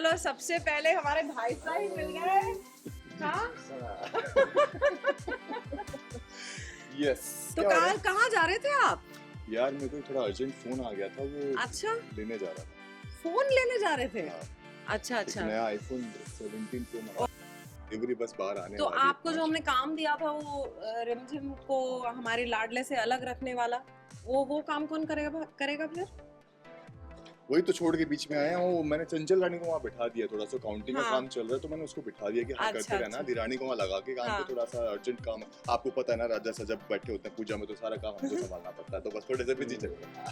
चलो सबसे पहले हमारे भाई साहब मिल गए। हाँ यस। तो कहाँ जा रहे थे आप? यार मेरे को थोड़ा अर्जेंट फोन आ गया था, वो अच्छा लेने जा रहा था। फोन लेने जा रहे थे? हाँ, अच्छा एक अच्छा। नया आईफोन 17 प्रो मैक्स डिलीवरी बस बाहर आने तो वाली है। आपको जो हमने काम दिया था वो रिमझिम को हमारे लाडले से अलग रखने वाला, वो काम कौन करेगा फिर? वही तो छोड़ के बीच में आया हूँ। मैंने चंचल रानी को वहाँ बिठा दिया, थोड़ा सा काउंटिंग का हाँ। काम चल रहा है तो मैंने उसको बिठा दिया कि हाँ अच्छा, करते रहना। अच्छा। धीरानी को वहाँ लगा के काम हाँ। पे थोड़ा सा अर्जेंट काम है। आपको पता है ना, राजा साहब जब बैठे होते हैं पूजा में तो सारा काम हमको संभालना पड़ता है, तो बस थोड़े से बिजी चल रहा है।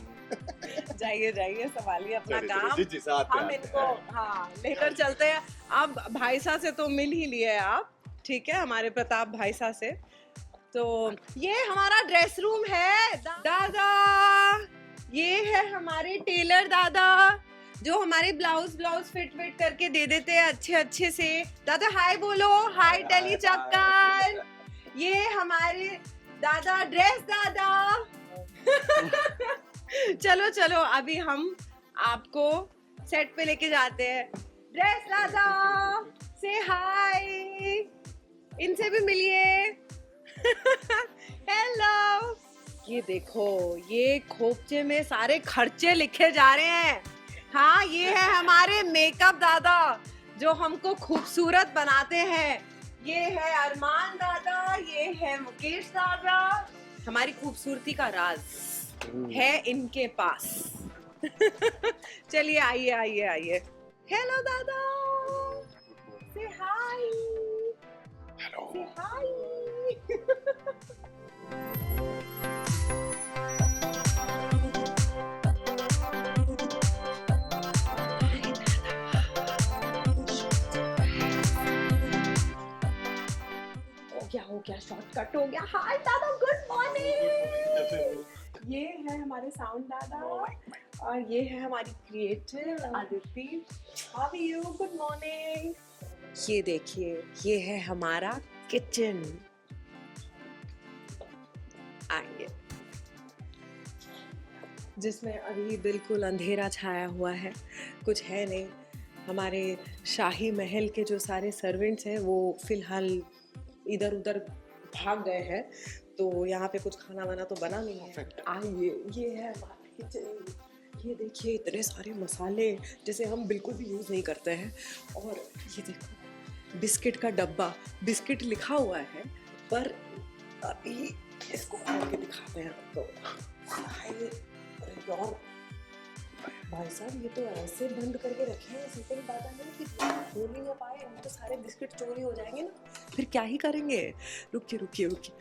जाइए जाइए, संभालिए अपना चलिए, काम। जी जी साथ में हम आते इनको हैं। हाँ लेकर चलते हैं। अब भाई साहब से तो मिल ही लिए आप, ठीक है, हमारे प्रताप भाई साहब से। तो ये हमारा ड्रेस रूम है दादा, ये है हमारे टेलर दादा जो हमारे ब्लाउज फिट करके दे देते हैं अच्छे से। दादा हाय बोलो, हाय टली चक्कर। ये हमारे दादा ड्रेस दादा। चलो चलो अभी हम आपको सेट पे लेके जाते हैं। ड्रेस दादा से हाय, इनसे भी मिलिए। हेलो। ये देखो, ये खोपचे में सारे खर्चे लिखे जा रहे हैं। हाँ ये है हमारे मेकअप दादा जो हमको खूबसूरत बनाते हैं। ये है अरमान दादा, ये है मुकेश दादा। हमारी खूबसूरती का राज है इनके पास। चलिए आइए आइए आइए। हेलो दादा, से हाय। से हाय। हो गया शॉर्टकट हो गया। हाय दादा, गुड मॉर्निंग। ये है हमारे साउंड दादा और ये है हमारी creative Aditi. How are you? Good morning. ये देखिए, ये है हमारा किचन। आइए, जिसमें अभी बिल्कुल अंधेरा छाया हुआ है, कुछ है नहीं। हमारे शाही महल के जो सारे सर्वेंट्स हैं वो फिलहाल इधर उधर भाग गए हैं, तो यहाँ पे कुछ खाना वाना तो बना नहीं है। आइए, ये है हमारा किचन। ये देखिए, इतने सारे मसाले जिसे हम बिल्कुल भी यूज़ नहीं करते हैं। और ये देखो, बिस्किट का डब्बा, बिस्किट लिखा हुआ है पर अभी इसको खोल के दिखाते हैं आपको। यार भाई साहब, ये तो ऐसे बंद करके रखे हैं सीटिंग दादा ने कि खोल ही ना पाए। हम तो सारे बिस्किट चोरी हो जाएंगे ना, फिर क्या ही करेंगे। रुकिए रुकिए रुकिए,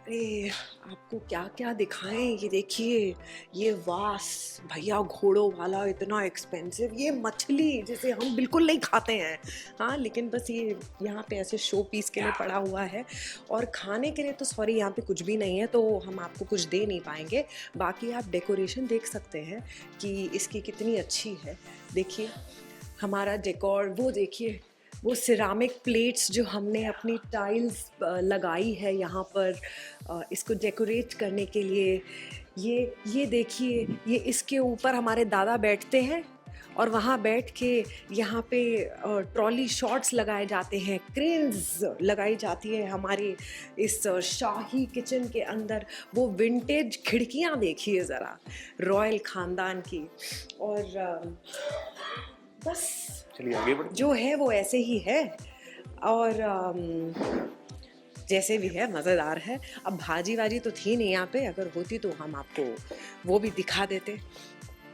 अरे आपको क्या क्या दिखाएं। ये देखिए, ये वास भैया घोड़ों वाला, इतना एक्सपेंसिव। ये मछली जिसे हम बिल्कुल नहीं खाते हैं, हाँ, लेकिन बस ये यहाँ पे ऐसे शो पीस के लिए पड़ा हुआ है। और खाने के लिए तो सॉरी यहाँ पे कुछ भी नहीं है, तो हम आपको कुछ दे नहीं पाएंगे। बाकी आप डेकोरेशन देख सकते हैं कि इसकी कितनी अच्छी है। देखिए हमारा डेकोर, वो देखिए, वो सिरामिक प्लेट्स जो हमने अपनी टाइल्स लगाई है यहाँ पर इसको डेकोरेट करने के लिए। ये देखिए, ये इसके ऊपर हमारे दादा बैठते हैं और वहाँ बैठ के यहाँ पे ट्रॉली शॉट्स लगाए जाते हैं, क्रेन्स लगाई जाती है हमारे इस शाही किचन के अंदर। वो विंटेज खिड़कियाँ देखिए ज़रा, रॉयल ख़ानदान की। और बस चलिए आगे बढ़ते जो है वो ऐसे ही है, और जैसे भी है मज़ेदार है। अब भाजी वाजी तो थी नहीं यहाँ पे, अगर होती तो हम आपको वो भी दिखा देते।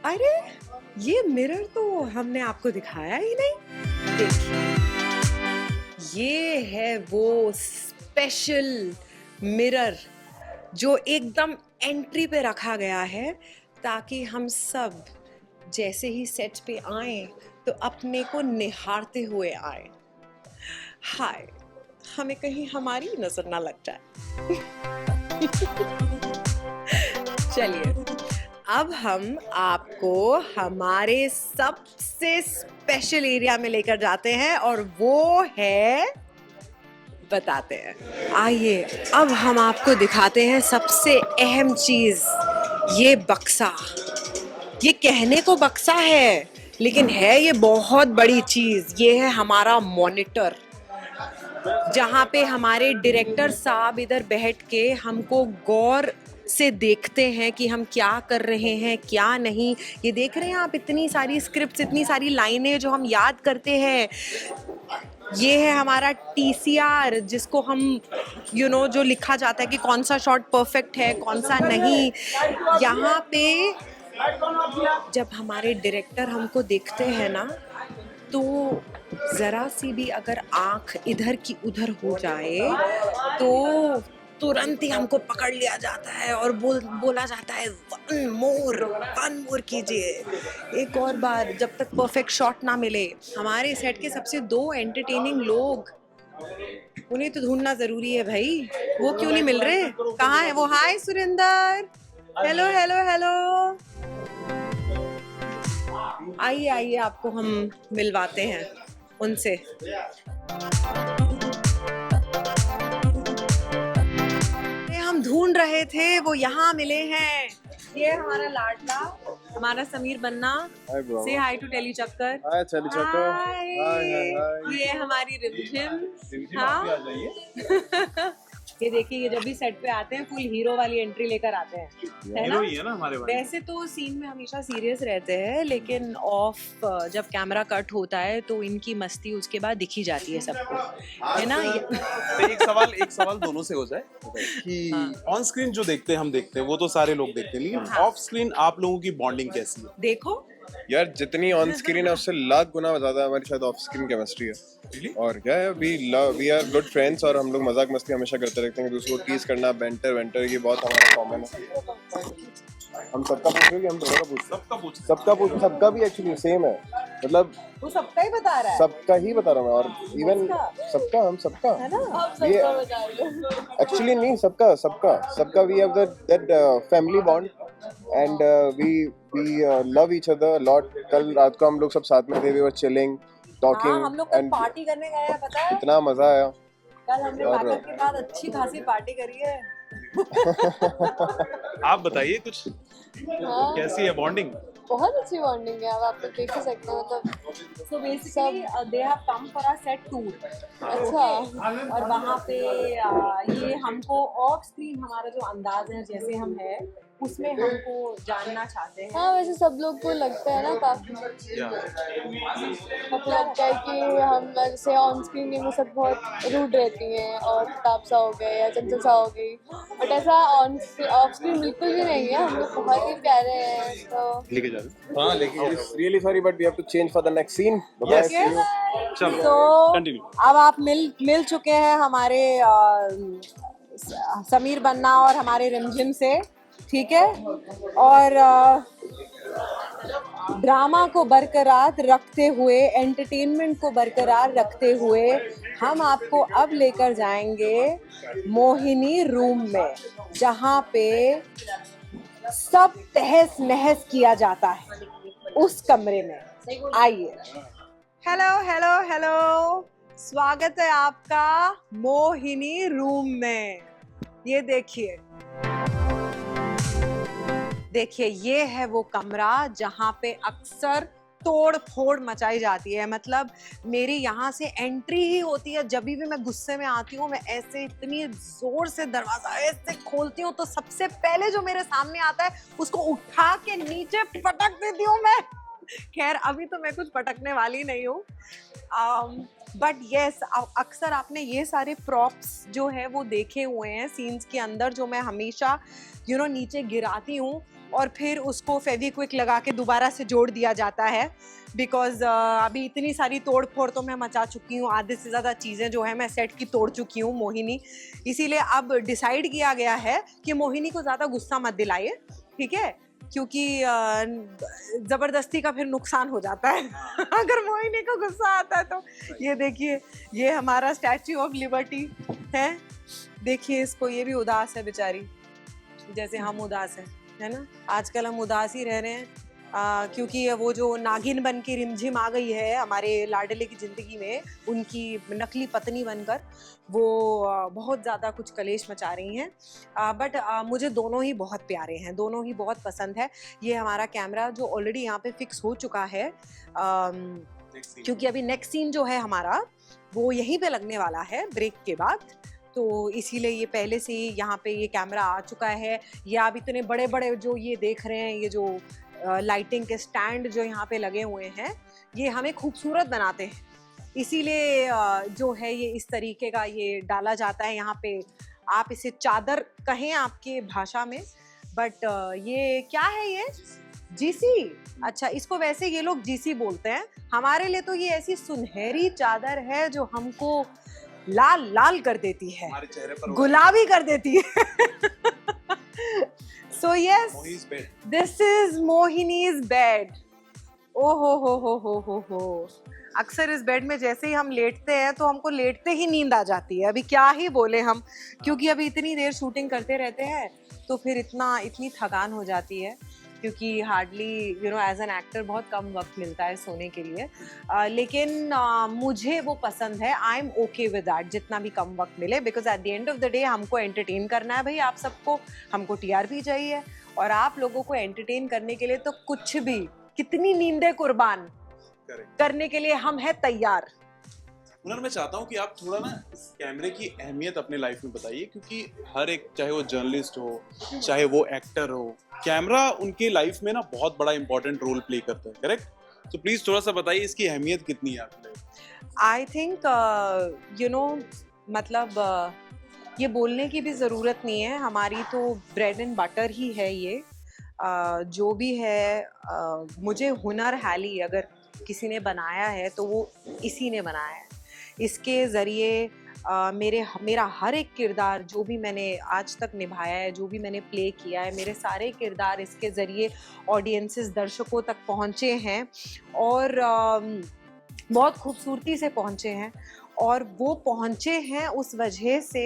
अरे ये मिरर तो हमने आपको दिखाया ही नहीं। देखिए, ये है वो स्पेशल मिरर जो एकदम एंट्री पे रखा गया है, ताकि हम सब जैसे ही सेट पे आए तो अपने को निहारते हुए आए। हाय, हमें कहीं हमारी नजर ना लग जाए। चलिए, अब हम आपको हमारे सबसे स्पेशल एरिया में लेकर जाते हैं और वो है, बताते हैं। आइए, अब हम आपको दिखाते हैं सबसे अहम चीज, ये बक्सा। ये कहने को बक्सा है लेकिन है ये बहुत बड़ी चीज। ये है हमारा मॉनिटर, जहाँ पे हमारे डायरेक्टर साहब इधर बैठ के हमको गौर से देखते हैं कि हम क्या कर रहे हैं क्या नहीं। ये देख रहे हैं आप, इतनी सारी स्क्रिप्ट्स, इतनी सारी लाइनें जो हम याद करते हैं। ये है हमारा TCR, जिसको हम जो लिखा जाता है कि कौन सा शॉट परफेक्ट है कौन सा नहीं। यहाँ पे जब हमारे डायरेक्टर हमको देखते हैं ना, तो ज़रा सी भी अगर आँख इधर की उधर हो जाए तो तुरंत ही हमको पकड़ लिया जाता है और बोला जाता है वन मोर कीजिए, एक और बार, जब तक परफेक्ट शॉट ना मिले। हमारे सेट के सबसे 2 एंटरटेनिंग लोग, उन्हें तो ढूंढना जरूरी है भाई। वो क्यों नहीं मिल रहे, कहाँ है वो? हाय सुरेंदर, हेलो हेलो हेलो, आइए आइए, आपको हम मिलवाते हैं उनसे। हम ढूंढ रहे थे, वो यहाँ मिले हैं। ये हमारा लाडला, हमारा समीर बन्ना। से हाय टू टेली चक्कर। हाय टेली चक्कर। हाय। ये हमारी रिमझिम। हाँ ये देखिए, ये जब भी सेट पे आते हैं फुल हीरो वाली एंट्री लेकर आते हैं, है ना? ही है ना हमारे भाई। वैसे तो सीन में हमेशा सीरियस रहते हैं, लेकिन ऑफ जब कैमरा कट होता है तो इनकी मस्ती उसके बाद दिखी जाती है सबको, है ना? तो एक सवाल दोनों से हो जाए कि ऑन स्क्रीन जो देखते हैं हम देखते हैं वो तो सारे लोग देखते हैं, लेकिन ऑफ स्क्रीन आप लोगों की बॉन्डिंग कैसी है? देखो यार, जितनी ऑन स्क्रीन है उससे लाख गुना ज्यादा हमारी शायद ऑफ स्क्रीन केमिस्ट्री है। और क्या है, वी आर गुड फ्रेंड्स और हम लोग मजाक मस्ती हमेशा करते रहते हैं, दूसरों को टीज करना, बेंटर ये बहुत हमारा कॉमन है। हम सबका पूछ रहे हैं कि हम दोनों का पूछ सबका भी एक्चुअली सेम है, मतलब वो सबका ही बता रहा है, सबका ही बता रहा हूँ मैं। और इवन सबका, हम सबका, है ना? ये एक्चुअली नहीं, सबका we have that family bond and we love each other lot. कल रात को हम लोग सब साथ में थे, वी वर चिलिंग टॉकिंग, हम लोग कल पार्टी करने गए हैं, पता है? इतना मजा आया। कल हमने पार्टी के बाद अच्छी खासी पार्टी करी है। आप बताइए कुछ, कैसी है बॉन्डिंग? बहुत अच्छी बॉन्डिंग है, अब आप तो देख ही सकते हो। मतलब So basically they have come for a set tour। अच्छा। और वहाँ पे ये हमको ऑफ स्क्रीन हमारा जो अंदाज है जैसे हम है उसमें हमको जानना चाहते हैं। हाँ, वैसे सब लोग को लगता है ना, काफी लगता है कि हम जैसे ऑन स्क्रीन वो सब बहुत रूड रहती हैं और तापसा हो गए या चंचल सा हो गई, बट ऐसा ऑफ स्क्रीन बिल्कुल भी नहीं है। हम लोग बहुत ही प्यारे हैं। तो लेके जा रहे हाँ, लेकिन really sorry but we have to change for the next scene. चलो तो कंटिन्यू। अब आप मिल चुके हैं हमारे समीर बन्ना और हमारे रिमझिम से, ठीक है? और ड्रामा को बरकरार रखते हुए, एंटरटेनमेंट को बरकरार रखते हुए हम आपको अब लेकर जाएंगे मोहिनी रूम में, जहाँ पे सब तहस नहस किया जाता है, उस कमरे में। आइए। हेलो हेलो हेलो, स्वागत है आपका मोहिनी रूम में। ये देखिए ये है वो कमरा जहाँ पे अक्सर तोड़ फोड़ मचाई जाती है। मतलब मेरी यहाँ से एंट्री ही होती है, जब भी मैं गुस्से में आती हूँ, मैं ऐसे इतनी जोर से दरवाजा ऐसे खोलती हूँ तो सबसे पहले जो मेरे सामने आता है उसको उठा के नीचे पटक देती हूँ मैं। खैर अभी तो मैं कुछ पटकने वाली नहीं हूँ, बट यस, अक्सर आपने ये सारे प्रॉप्स जो है वो देखे हुए हैं सीन्स के अंदर, जो मैं हमेशा नीचे गिराती हूँ और फिर उसको फेविक्विक लगा के दोबारा से जोड़ दिया जाता है। बिकॉज अभी इतनी सारी तोड़ फोड़ तो मैं मचा चुकी हूँ, आधे से ज़्यादा चीज़ें जो है मैं सेट की तोड़ चुकी हूँ मोहिनी। इसीलिए अब डिसाइड किया गया है कि मोहिनी को ज़्यादा गुस्सा मत दिलाइए, ठीक है? क्योंकि ज़बरदस्ती का फिर नुकसान हो जाता है अगर मोहिनी को गुस्सा आता है तो। ये देखिए, ये हमारा स्टैच्यू ऑफ लिबर्टी है, देखिए इसको, ये भी उदास है बेचारी, जैसे हम उदास हैं, है ना? आजकल हम उदास ही रह रहे हैं, क्योंकि वो जो नागिन बन के रिमझिम आ गई है हमारे लाडले की ज़िंदगी में, उनकी नकली पत्नी बनकर, वो बहुत ज़्यादा कुछ कलेश मचा रही हैं। बट मुझे दोनों ही बहुत प्यारे हैं, दोनों ही बहुत पसंद है। ये हमारा कैमरा जो ऑलरेडी यहाँ पे फिक्स हो चुका है, क्योंकि अभी नेक्स्ट सीन जो है हमारा वो यहीं पे लगने वाला है ब्रेक के बाद, तो इसीलिए ये पहले से ही यहाँ पे ये कैमरा आ चुका है। ये आप इतने बड़े बड़े जो ये देख रहे हैं, ये जो लाइटिंग के स्टैंड जो यहाँ पे लगे हुए हैं, ये हमें खूबसूरत बनाते हैं, इसीलिए जो है ये इस तरीके का ये डाला जाता है यहाँ पे। आप इसे चादर कहें आपके भाषा में, बट ये क्या है, ये जीसी। अच्छा, इसको वैसे ये लोग जीसी बोलते हैं, हमारे लिए तो ये ऐसी सुनहरी चादर है जो हमको लाल लाल कर देती है, हमारे चेहरे पर गुलाबी कर देती है। So yes, this is Mohini's bed. ओ हो। अक्सर इस बेड में जैसे ही हम लेटते हैं तो हमको लेटते ही नींद आ जाती है। अभी क्या ही बोले हम, क्योंकि अभी इतनी देर शूटिंग करते रहते हैं तो फिर इतनी थकान हो जाती है, क्योंकि हार्डली एज एन एक्टर बहुत कम वक्त मिलता है सोने के लिए। लेकिन मुझे वो पसंद है, I am okay with that, जितना भी कम वक्त मिले, because at the end of the day हमको एंटरटेन करना है भाई आप सबको, हमको टीआरपी चाहिए, और आप लोगों को एंटरटेन करने के लिए तो कुछ भी, कितनी नींदें कुर्बान करने के लिए हम हैं तैयार। हुनर, मैं चाहता हूँ कि आप थोड़ा ना इस कैमरे की अहमियत अपने लाइफ में बताइए, क्योंकि हर एक, चाहे वो जर्नलिस्ट हो, चाहे वो एक्टर हो, कैमरा उनके लाइफ में ना बहुत बड़ा इंपॉर्टेंट रोल प्ले करता है, करेक्ट? तो प्लीज थोड़ा सा बताइए इसकी अहमियत कितनी है आपके लाइफ? आई थिंक मतलब ये बोलने की भी ज़रूरत नहीं है, हमारी तो ब्रेड एंड बटर ही है ये। जो भी है, मुझे हुनर हाली अगर किसी ने बनाया है तो वो इसी ने बनाया है। इसके ज़रिए मेरा हर एक किरदार जो भी मैंने आज तक निभाया है, जो भी मैंने प्ले किया है, मेरे सारे किरदार इसके ज़रिए ऑडियंसेस, दर्शकों तक पहुँचे हैं, और बहुत खूबसूरती से पहुँचे हैं, और वो पहुँचे हैं उस वजह से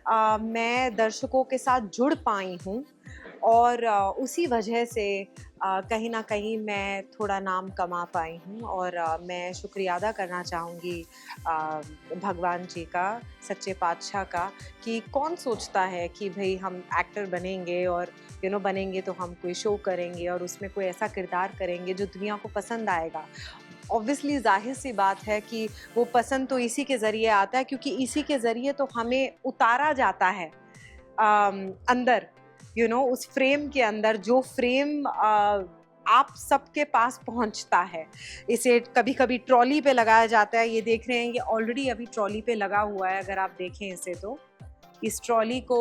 मैं दर्शकों के साथ जुड़ पाई हूँ, और उसी वजह से कहीं ना कहीं मैं थोड़ा नाम कमा पाई हूँ। और मैं शुक्रिया अदा करना चाहूँगी भगवान जी का, सच्चे पातशाह का, कि कौन सोचता है कि भाई हम एक्टर बनेंगे और बनेंगे तो हम कोई शो करेंगे और उसमें कोई ऐसा किरदार करेंगे जो दुनिया को पसंद आएगा। ऑब्वियसली जाहिर सी बात है कि वो पसंद तो इसी के ज़रिए आता है, क्योंकि इसी के ज़रिए तो हमें उतारा जाता है अंदर, उस फ्रेम के अंदर, जो फ्रेम आप सबके पास पहुंचता है। इसे कभी कभी ट्रॉली पे लगाया जाता है, ये देख रहे हैं, ये ऑलरेडी अभी ट्रॉली पे लगा हुआ है। अगर आप देखें इसे तो इस ट्रॉली को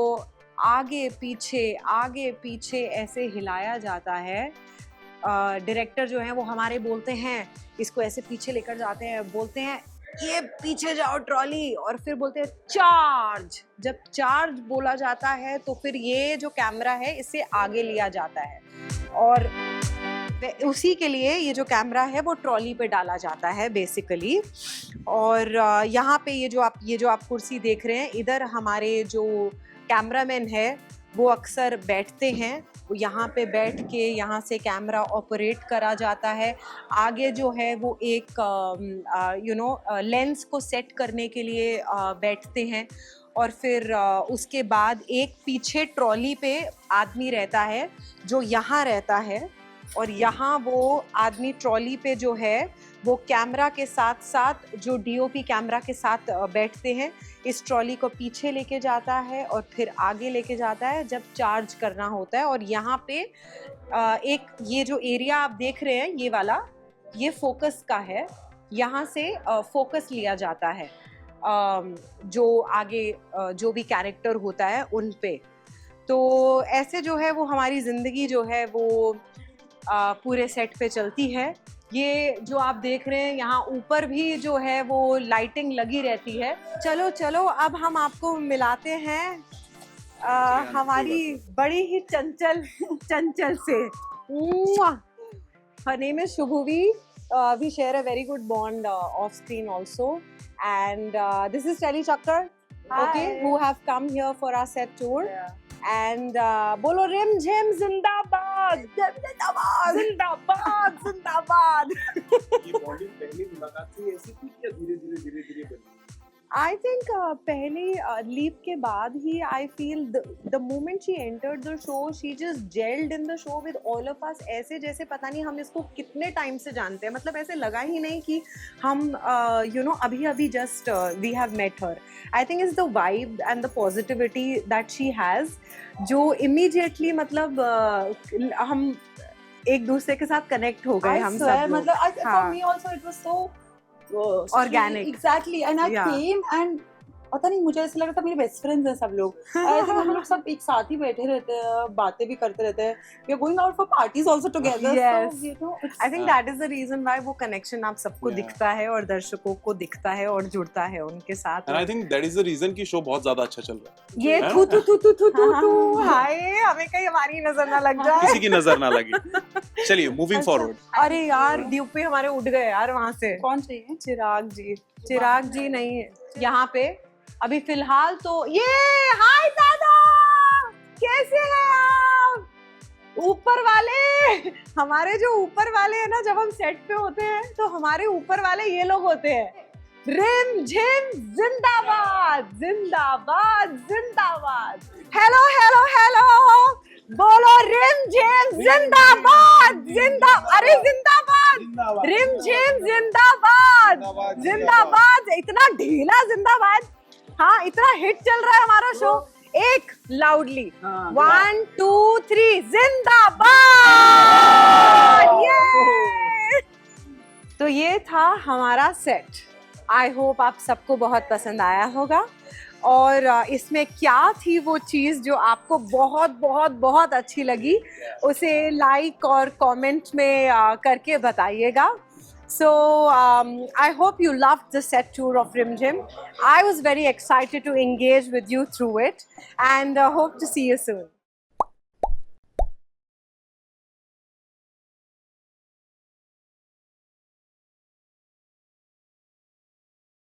आगे पीछे ऐसे हिलाया जाता है। डायरेक्टर जो है वो हमारे बोलते हैं, इसको ऐसे पीछे लेकर जाते हैं, बोलते हैं ये पीछे जाओ ट्रॉली, और फिर बोलते हैं चार्ज। जब चार्ज बोला जाता है तो फिर ये जो कैमरा है इसे आगे लिया जाता है, और उसी के लिए ये जो कैमरा है वो ट्रॉली पे डाला जाता है बेसिकली। और यहाँ पे ये जो आप कुर्सी देख रहे हैं, इधर हमारे जो कैमरामैन है वो अक्सर बैठते हैं, यहाँ पे बैठ के यहाँ से कैमरा ऑपरेट करा जाता है। आगे जो है वो एक लेंस को सेट करने के लिए बैठते हैं, और फिर उसके बाद एक पीछे ट्रॉली पे आदमी रहता है जो यहाँ रहता है, और यहाँ वो आदमी ट्रॉली पे जो है वो कैमरा के साथ साथ जो डीओपी कैमरा के साथ बैठते हैं, इस ट्रॉली को पीछे लेके जाता है और फिर आगे लेके जाता है जब चार्ज करना होता है। और यहाँ पे एक ये जो एरिया आप देख रहे हैं, ये वाला, ये फोकस का है, यहाँ से फोकस लिया जाता है जो आगे जो भी कैरेक्टर होता है उन पे। तो ऐसे जो है वो हमारी ज़िंदगी जो है वो पूरे सेट पे चलती है। ये जो आप देख रहे हैं यहाँ ऊपर भी जो है वो लाइटिंग लगी रहती है। चलो अब हम आपको मिलाते हैं हमारी बड़ी ही चंचल से। Her name is Shubhuvi. We share a very good bond off screen also, and this is Telly Chakkar, okay, who have come here for our set tour. Yeah. And बोलो रिम झिम जिंदाबाद जिंदाबाद जिंदाबाद जिंदाबाद. ये बॉन्डिंग पहली मुलाकात से ऐसी थी या धीरे-धीरे बनी? I think पहली लीप के बाद ही I feel the moment she entered the show, she just gelled in the show with all of us. ऐसे जैसे पता नहीं हम इसको कितने टाइम से जानते हैं, मतलब ऐसे लगा ही नहीं कि हम अभी just we have met her. I think it's the vibe and the positivity that she has, जो immediately मतलब हम एक दूसरे के साथ कनेक्ट हो गए हम सब लोग. मतलब for me also it was so Organic. Exactly, and I Yeah. came and पता नहीं मुझे ऐसा लग रहा था मेरे बेस्ट फ्रेंड्स हैं सब लोग. I think हम लोग सब एक साथ ही बैठे रहते हैं, बातें भी करते रहते हैं. We are going out for parties also together. Yes. So, you know, it's, I think that is the reason why वो connection आप सबको Yeah. दिखता है और दर्शकों को दिखता है और जुड़ता है उनके साथ. And I think that is the reason कि शो बहुत ज्यादा अच्छा चल रहा है. ये है थू ना? थू थू थू थू थू थू हाय हमें कहीं हमारी नजर ना लग जाए. किसी की नजर ना लगे. चलिए मूविंग फॉरवर्ड. अरे यार दीपे हमारे उठ गए यार वहाँ से. कौन चाहिए? चिराग जी नहीं है यहाँ पे अभी फिलहाल. तो ये हाय दादा कैसे हैं आप? ऊपर वाले हमारे जो ऊपर वाले हैं ना, जब हम सेट पे होते हैं तो हमारे ऊपर वाले ये लोग होते हैं. रिम झिम जिंदाबाद जिंदाबाद जिंदाबाद. हेलो हेलो हेलो बोलो रिम झिम जिंदाबाद अरे जिंदाबाद रिम झिम जिंदाबाद जिंदाबाद. इतना ढीला जिंदाबाद. हाँ इतना हिट चल रहा है हमारा शो. एक लाउडली 1 2 3 जिंदाबाद. ये तो ये था हमारा सेट. आई होप आप सबको बहुत पसंद आया होगा और इसमें क्या थी वो चीज़ जो आपको बहुत बहुत बहुत अच्छी लगी उसे लाइक और कमेंट में करके बताइएगा. So I hope you loved the set tour of Rim Jim. I was very excited to engage with you through it and hope to see you soon.